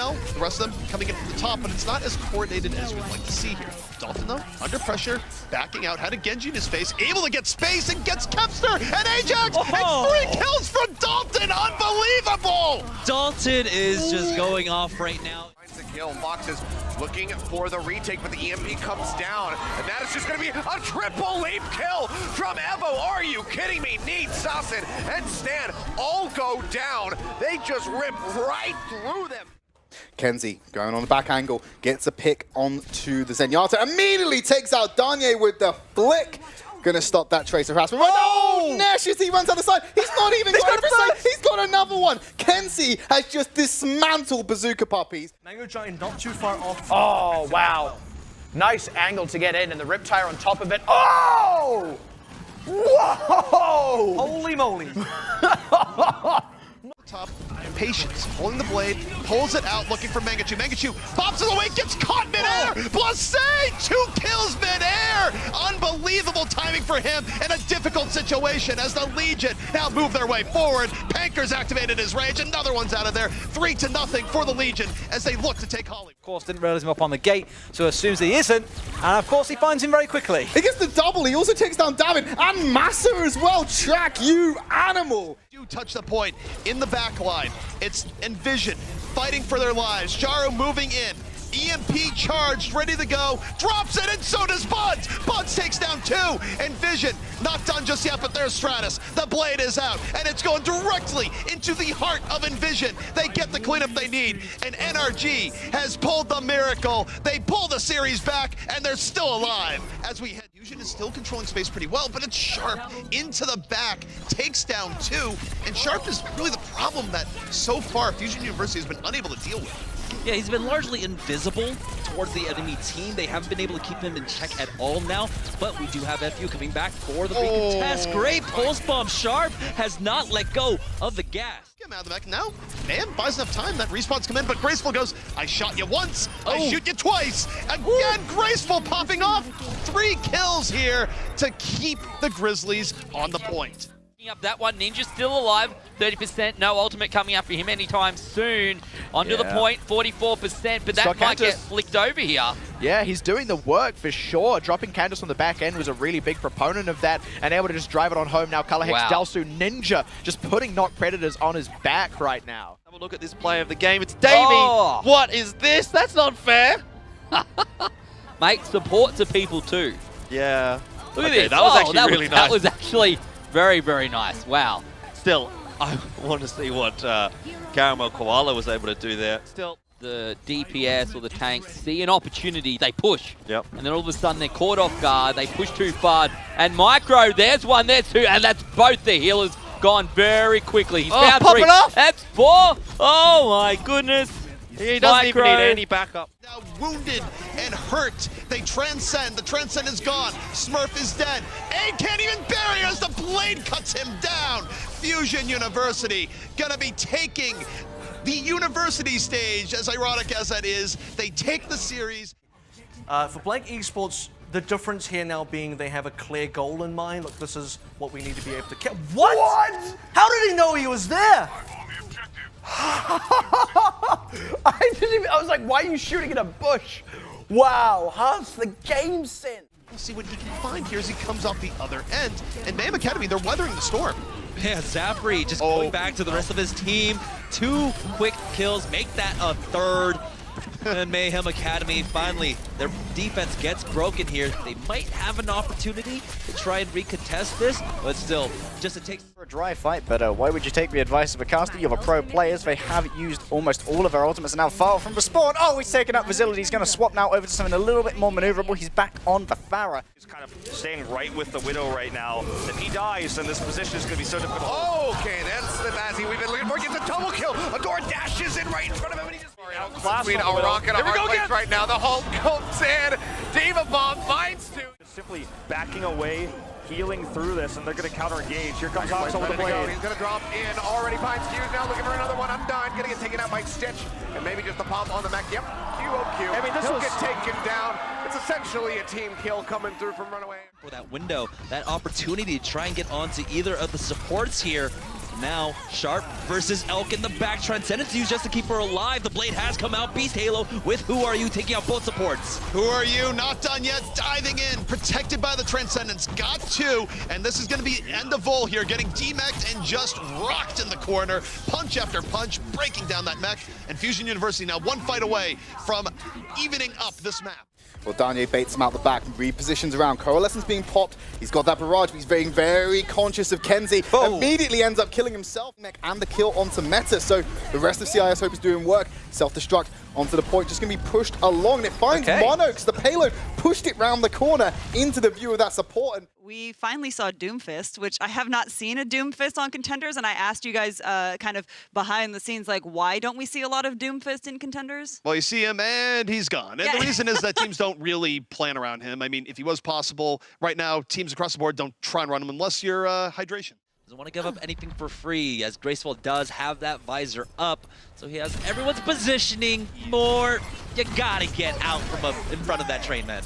now. The rest of them coming in from the top, but it's not as coordinated as we'd like to see here. Dalton, though, under pressure, backing out, had a Genji in his face, able to get space and gets Kepster and Ajax, and 3 kills from Dalton. Unbelievable! Dalton is just going off right now. Finds a kill. Fox is looking for the retake, but the EMP comes down, and that is just going to be a triple leap kill from Evo. Are you kidding me? Need, Sassen, and Stan all go down. They just rip right through them. Kenzie going on the back angle, gets a pick onto the Zenyatta, immediately takes out Danye with the flick. Gonna stop that tracer harassment. Oh, Nash as he runs out the side. He's not even got everything. He's got another one. Kenzie has just dismantled Bazooka Puppies. Mango Giant not too far off. Oh, wow. Nice angle to get in, and the Riptire on top of it. Oh! Whoa! Holy moly. Top, patience, holding the blade, pulls it out, looking for Mangachu. Mangachu pops it away, gets caught midair! Blase, 2 kills midair! Unbelievable timing for him in a difficult situation as the Legion now move their way forward. Panker's activated his rage, another one's out of there. 3-0 for the Legion as they look to take Holly. Of course, didn't realize him up on the gate, so assumes he isn't, and of course he finds him very quickly. He gets the double, he also takes down David, and Massa as well. Track, you animal! You touch the point in the back line. It's Envision fighting for their lives. Jaro moving in. EMP charged, ready to go. Drops it, and so does Buds. Buds takes down 2. Envision not done just yet, but there's Stratus. The blade is out, and it's going directly into the heart of Envision. They get the cleanup they need, and NRG has pulled the miracle. They pull the series back, and they're still alive. As we head, Fusion is still controlling space pretty well, but it's Sharp into the back, takes down 2, and Sharp is really the problem that so far Fusion University has been unable to deal with. Yeah, he's been largely invisible towards the enemy team. They haven't been able to keep him in check at all now, but we do have FU coming back for the recontest. Great pulse bomb. Sharp has not let go of the gas. Get him out of the back now. Man, buys enough time. That respawn's come in, but Graceful goes, I shot you once, I shoot you twice. Again, Graceful popping off. 3 kills here to keep the Grizzlies on the point. Up that one, Ninja's still alive, 30%, no ultimate coming up for him anytime soon. Onto the point, 44%, but that might get flicked over here. Yeah, he's doing the work for sure. Dropping Candace on the back end was a really big proponent of that, and able to just drive it on home now. Color Hex, Dalsu, Ninja, just putting Knock Predators on his back right now. Have a look at this play of the game. It's Davey. Oh. What is this? That's not fair. Mate, support to people too. Yeah. Look at this. That was actually really nice. That was actually very, very nice. Wow. Still, I want to see what Caramel Koala was able to do there. Still, the DPS or the tanks see an opportunity, they push. Yep. And then all of a sudden they're caught off guard, they push too far. And Micro, there's one, there's 2, and that's both the healers gone very quickly. He's found pop 3. it off! That's 4. Oh my goodness. He doesn't even need any backup. Now wounded and hurt, they transcend. The transcend is gone. Smurf is dead. Aid can't even bury as the blade cuts him down. Fusion University gonna be taking the university stage, as ironic as that is. They take the series. For Blank Esports, the difference here now being they have a clear goal in mind. Look, this is what we need to be able to kill. What? How did he know he was there? I was like, why are you shooting in a bush? Wow, how's the game sense? We'll see what he can find here as he comes off the other end. And Mayhem Academy, they're weathering the storm. Yeah, Zafri just going back to the rest of his team. 2 quick kills, make that a 3rd. And Mayhem Academy, finally, their defense gets broken here. They might have an opportunity to try and recontest this, but still, just it takes a dry fight, but why would you take the advice of a caster? You have a pro players. They have used almost all of their ultimates and now far from respawn. Oh, he's taken up Facility. He's going to swap now over to something a little bit more maneuverable. He's back on the Farah. He's kind of staying right with the Widow right now. If he dies, then this position is going to be so difficult. Okay, that's the Bazzi we've been looking for. Gets a double kill. Adora dashes in right in front of him, and he just between a rock and a hard place right now. The Hulk comes in. Diva Bomb finds 2. Simply backing away, healing through this, and they're going to counter-engage. Here comes Oxo with the blade. He's going to drop in. Already finds Q's now, looking for another one. Undone. Going to get taken out by Stitch. And maybe just the pop on the mech. Yep, QOQ. I mean, he'll get taken down. It's essentially a team kill coming through from Runaway. for that window, that opportunity to try and get onto either of the supports here. Now, Sharp versus Elk in the back. Transcendence used just to keep her alive. The blade has come out. Beast Halo with Who Are You taking out both supports. Who Are You? Not done yet. Diving in. Protected by the Transcendence. Got two. And this is going to be end of Vol here. Getting demeched and just rocked in the corner. Punch after punch. Breaking down that mech. And Fusion University now one fight away from evening up this map. Well, Danye baits him out the back and repositions around. Coalescence being popped. He's got that barrage, but he's being very conscious of Kenzie. Immediately ends up killing himself and the kill onto Meta. So the rest of CIS Hope is doing work. Self-destruct onto the point, just going to be pushed along. And it finds Mono because the payload pushed it round the corner into the view of that support. And we finally saw Doomfist, which I have not seen a Doomfist on Contenders, and I asked you guys kind of behind the scenes, like, why don't we see a lot of Doomfist in Contenders? Well, you see him and he's gone. And the reason is that teams don't really plan around him. I mean, if he was possible, right now, teams across the board don't try and run him unless you're hydration. Doesn't want to give up anything for free, as Graceful does have that visor up. So he has everyone's positioning more. You gotta get out from in front of that train, man.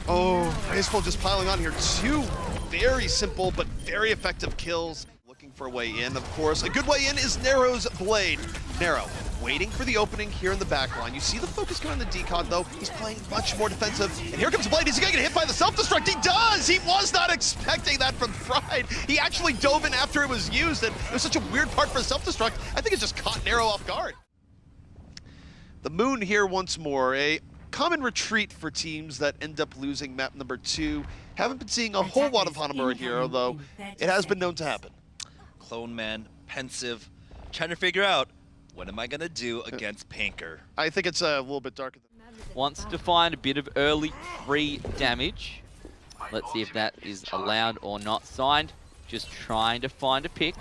Oh, Graceful just piling on here. Two very simple but very effective kills. Looking for a way in, of course. A good way in is Narrow's blade. Narrow, waiting for the opening here in the back line. You see the focus going on the decon, though. He's playing much more defensive. And here comes Blade. Is he going to get hit by the self-destruct? He does! He was not expecting that from Fried. He actually dove in after it was used, and it was such a weird part for the self-destruct. I think it just caught Narrow off guard. The Moon here once more. A common retreat for teams that end up losing map number 2. Haven't been seeing a whole lot of Hanamura here, although it has been known to happen. Clone Man, pensive, trying to figure out, what am I going to do against Panker? I think it's a little bit darker. Wants to find a bit of early free damage. Let's see if that is allowed or not signed. Just trying to find a pick.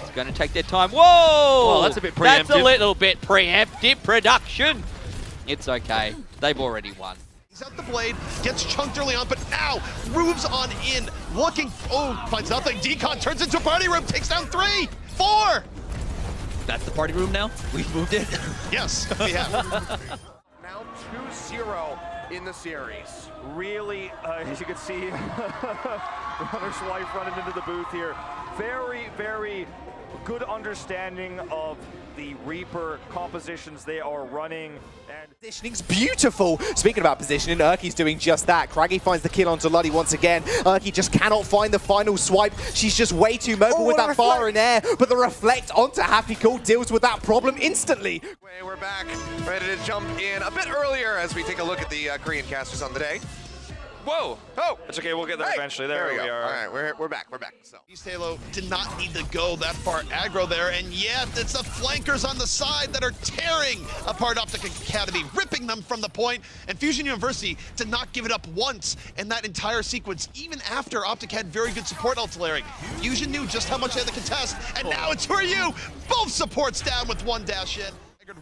It's going to take their time. Whoa! Oh, that's a bit preemptive. That's a little bit preemptive production. It's okay. They've already won. He's at the blade, gets chunked early on, but now moves on in, looking, finds nothing. Decon turns into a party room, takes down 3, 4. That's the party room now? We've moved it? Yes, we have. Now 2-0 in the series. Really, as you can see, Runner's wife running into the booth here. Very, very good understanding of the Reaper compositions they are running. And positioning's beautiful. Speaking about positioning, Urki's doing just that. Craggy finds the kill onto Luddy once again. Urki just cannot find the final swipe. She's just way too mobile with that fire in air, but the reflect onto Happy Cool deals with that problem instantly. We're back, ready to jump in a bit earlier as we take a look at the Korean casters on the day. whoa! Oh, it's okay. We'll get there eventually. There we are. All right, we're back. We're back. So Beast Halo did not need to go that far aggro there, and yet it's the flankers on the side that are tearing apart Optic Academy, ripping them from the point. And Fusion University did not give it up once in that entire sequence, even after Optic had very good support ultilaring. Fusion knew just how much they had to contest, and now it's Who Are You? Both supports down with one dash in.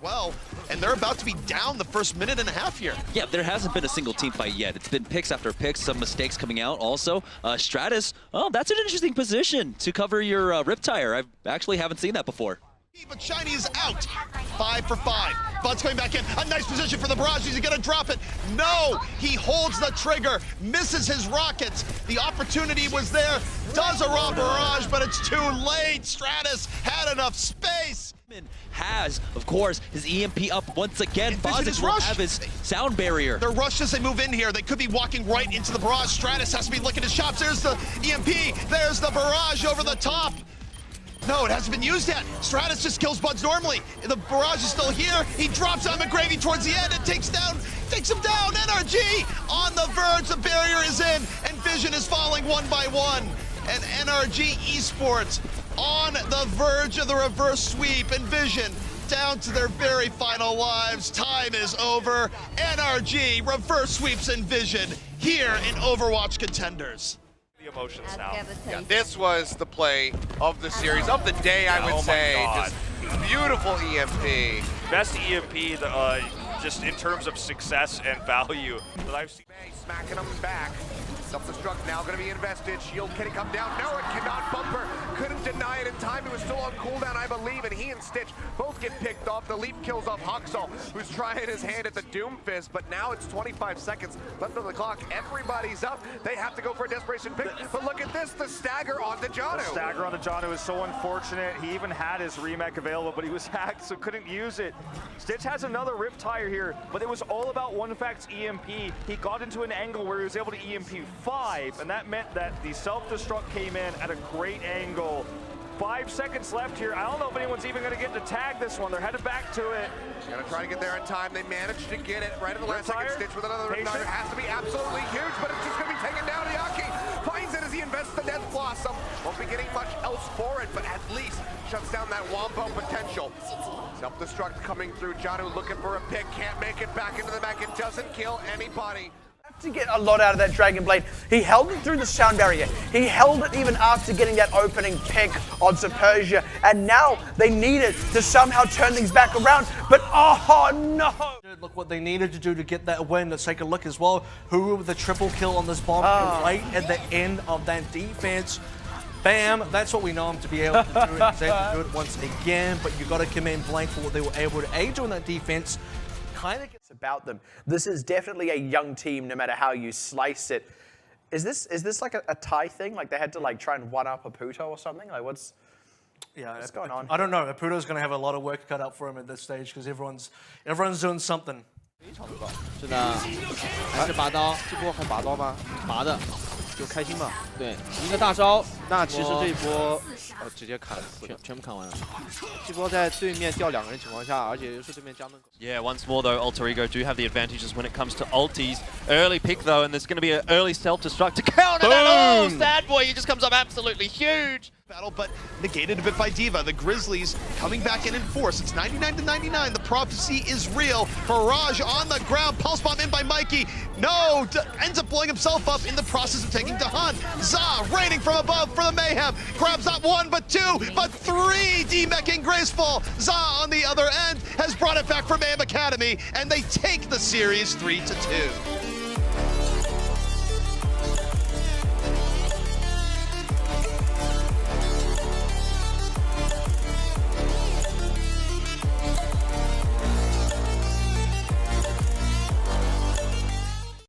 Well, and they're about to be down the first minute and a half here. Yeah, there hasn't been a single team fight yet. It's been picks after picks, some mistakes coming out also. Stratus, oh, that's an interesting position to cover your Riptire. I actually haven't seen that before. But Shiny is out. 5 for 5. Bud's coming back in. A nice position for the barrage. Is he gonna drop it? No! He holds the trigger, misses his rockets. The opportunity was there. Does a raw barrage, but it's too late. Stratus had enough space. Has, of course, his EMP up once again. Bozich will have his sound barrier. They're rushed as they move in here. They could be walking right into the barrage. Stratus has to be licking his chops. There's the EMP. There's the barrage over the top. No, it hasn't been used yet. Stratus just kills Buds normally. The barrage is still here. He drops on McGravy towards the end and takes him down. NRG on the verge. The barrier is in, and Vision is falling one by one. And NRG Esports on the verge of the reverse sweep, and Vision down to their very final lives. Time is over. NRG reverse sweeps in Vision here in Overwatch Contenders. The emotions now. yeah, this was the play of the series, of the day, I would say. Just beautiful EMP. Best EMP just in terms of success and value that I've seen. Smacking him back. Self-destruct now going to be invested. Shield, can it come down? No, it cannot. Bumper couldn't deny it in time. It was still on cooldown, I believe, and he and Stitch both get picked off. The leap kills off Huxall, who's trying his hand at the Doomfist, but now it's 25 seconds left on the clock. Everybody's up. They have to go for a desperation pick, but look at this, the stagger on the Janu. The stagger on the Janu is so unfortunate. He even had his remake available, but he was hacked, so couldn't use it. Stitch has another Rip Tire here, but it was all about OneFact's EMP. He got into an angle where he was able to EMP 5, and that meant that the self-destruct came in at a great angle. 5 seconds left here. I don't know if anyone's even going to get to tag this one. They're headed back to it. Gonna try to get there in time. They managed to get it right at the last second. Stitch with another Rip Tire. Has to be absolutely huge, but it's just going to be taken down. Yaki finds it as he invests the Death Blossom. Won't be getting much else for it, but at least shuts down that Wombo potential. Self-destruct coming through. Janu looking for a pick. Can't make it back into the back. It doesn't kill anybody. To get a lot out of that Dragon Blade. He held it through the sound barrier. He held it even after getting that opening pick on Supersia. And now they needed to somehow turn things back around. But oh no! Look what they needed to do to get that win. Let's take a look as well. Who with the triple kill on this bomb right at the end of that defense. Bam, that's what we know him to be able to do. He's able to do it once again, but you got to commend Blank for what they were able to do in that defense. It's about them. This is definitely a young team, no matter how you slice it. Is this like a Thai thing? Like they had to like try and one up Aputo or something? Like what's going on? I don't know. Aputo's going to have a lot of work cut out for him at this stage because everyone's doing something. 真的还是拔刀，这波还拔刀吗？拔的，就开心嘛。对，一个大招，那其实这一波直接砍全部砍完了。这波在对面掉2个人情况下，而且又是对面加闷。Yeah, once more though, Alter Ego do have the advantages when it comes to ultis. Early pick though, and there's going to be an early self-destruct to counter that. Oh, Sad Boy, he just comes up absolutely huge. Battle, but negated a bit by D.Va. The Grizzlies coming back in force. It's 99-99. The prophecy is real. Barrage on the ground. Pulse bomb in by Mikey. No, ends up blowing himself up in the process of taking Dahan. Za raining from above for the Mayhem. Grabs not 1, but 2, but 3. D-Meching graceful. Za on the other end has brought it back for Mayhem Academy, and they take the series 3-2.